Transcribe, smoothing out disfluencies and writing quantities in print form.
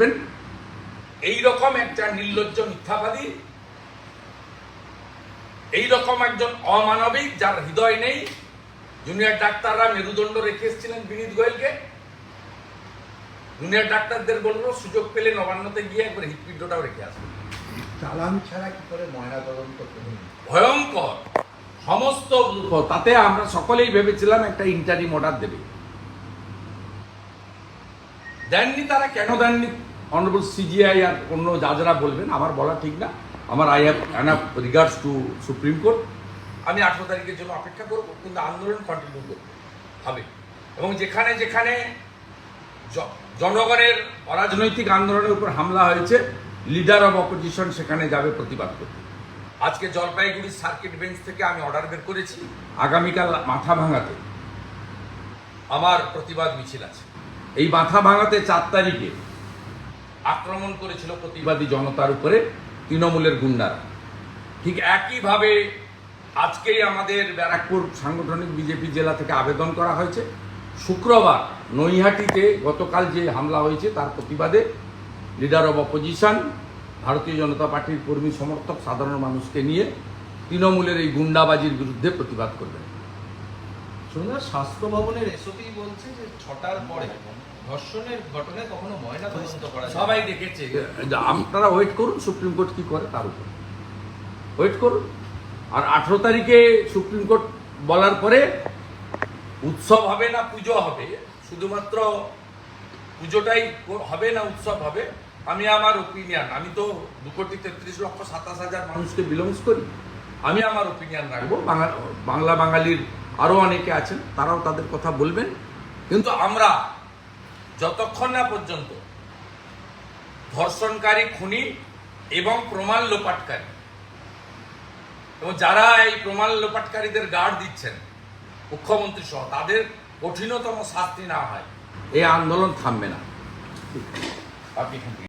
করবেন। এই রকম একটা নির্লজ্জ মিথ্যাবাদী, এই রকম একজন অমানবিক যার হৃদয় নেই, জুনিয়র ডাক্তাররা মেরুদণ্ড রেখে এসেছিলেন বিনীত গোয়েলকে। জুনিয়র ডাক্তারদের বলবো সুযোগ পেলে নবান্নতে গিয়ে একবার হৃৎপিণ্ডটাও রেখে আসবেন। চালান ছাড়া কি করে ময়না তদন্ত করবেন? ভয়ঙ্কর সমস্ত, তাতে আমরা সকলেই ভেবেছিলাম একটা ইন্টারিম অর্ডার দেবে, দেননি। তারা কেন দেননি অনারেবল সিজিআই আর অন্য যারা বলবেন, আমার বলা ঠিক না। আমার I have enough regards to supreme court. আমি 18 তারিখের জন্য অপেক্ষা করব, কিন্তু আন্দোলন কন্টিনিউ করতে হবে। এবং যেখানে যেখানে জনগণের অরাজনৈতিক আন্দোলনের উপর হামলা হয়েছে, লিডার অব অপোজিশন সেখানে যাবে প্রতিবাদ করতে। আজকে জলপাইগুড়ি সার্কিট বেঞ্চ থেকে আমি অর্ডার বের করেছি, আগামীকাল মাথাভাঙাতে আমার প্রতিবাদ মিছিল আছে। এই মাথাভাঙাতে 4 তারিখে আক্রমণ করেছিল প্রতিবাদী জনতার উপরে তৃণমূলের গুন্ডারা। ঠিক একইভাবে আজকেই আমাদের ব্যারাকপুর সাংগঠনিক বিজেপি জেলা থেকে আবেদন করা হয়েছে। শুক্রবার নৈহাটিতে গতকাল যে হামলা হয়েছে তার প্রতিবাদে লিডার অব অপোজিশন, ভারতীয় জনতা পার্টির কর্মী সমর্থক সাধারণ মানুষকে নিয়ে তৃণমূলের এই গুন্ডাবাজির বিরুদ্ধে প্রতিবাদ করবেন। শুনুন, স্বাস্থ্য ভবনের এসওপি বলছে যে 6টার পরে ধর্ষণের ঘটনায় কখনো ময়না তদন্ত করা যায় না। সবাই দেখেছে, আপনারা ওয়েট করুন সুপ্রিম কোর্ট কি করে তার উপর ওয়েট করুন। আর 18 তারিখে সুপ্রিম কোর্ট বলার পরে উৎসব হবে না পুজো হবে, শুধুমাত্র পুজোটাই হবে না উৎসব হবে, আমি আমার ওপিনিয়ন, আমি তো 2,33,27,000 মানুষকে বিলংস করি, আমি আমার ওপিনিয়ন রাখবো। বাংলা বাঙালির আরও অনেকে আছেন, তারাও তাদের কথা বলবেন। কিন্তু আমরা যতক্ষণ না পর্যন্ত ধর্ষণকারী, খুনি এবং প্রমাণ লোপাটকারী এবং যারা এই প্রমাণ লোপাটকারীদের গার্ড দিচ্ছেন মুখ্যমন্ত্রী সহ, তাদের কঠিনতম শাস্তি না হয়, এই আন্দোলন থামবে না। আপনি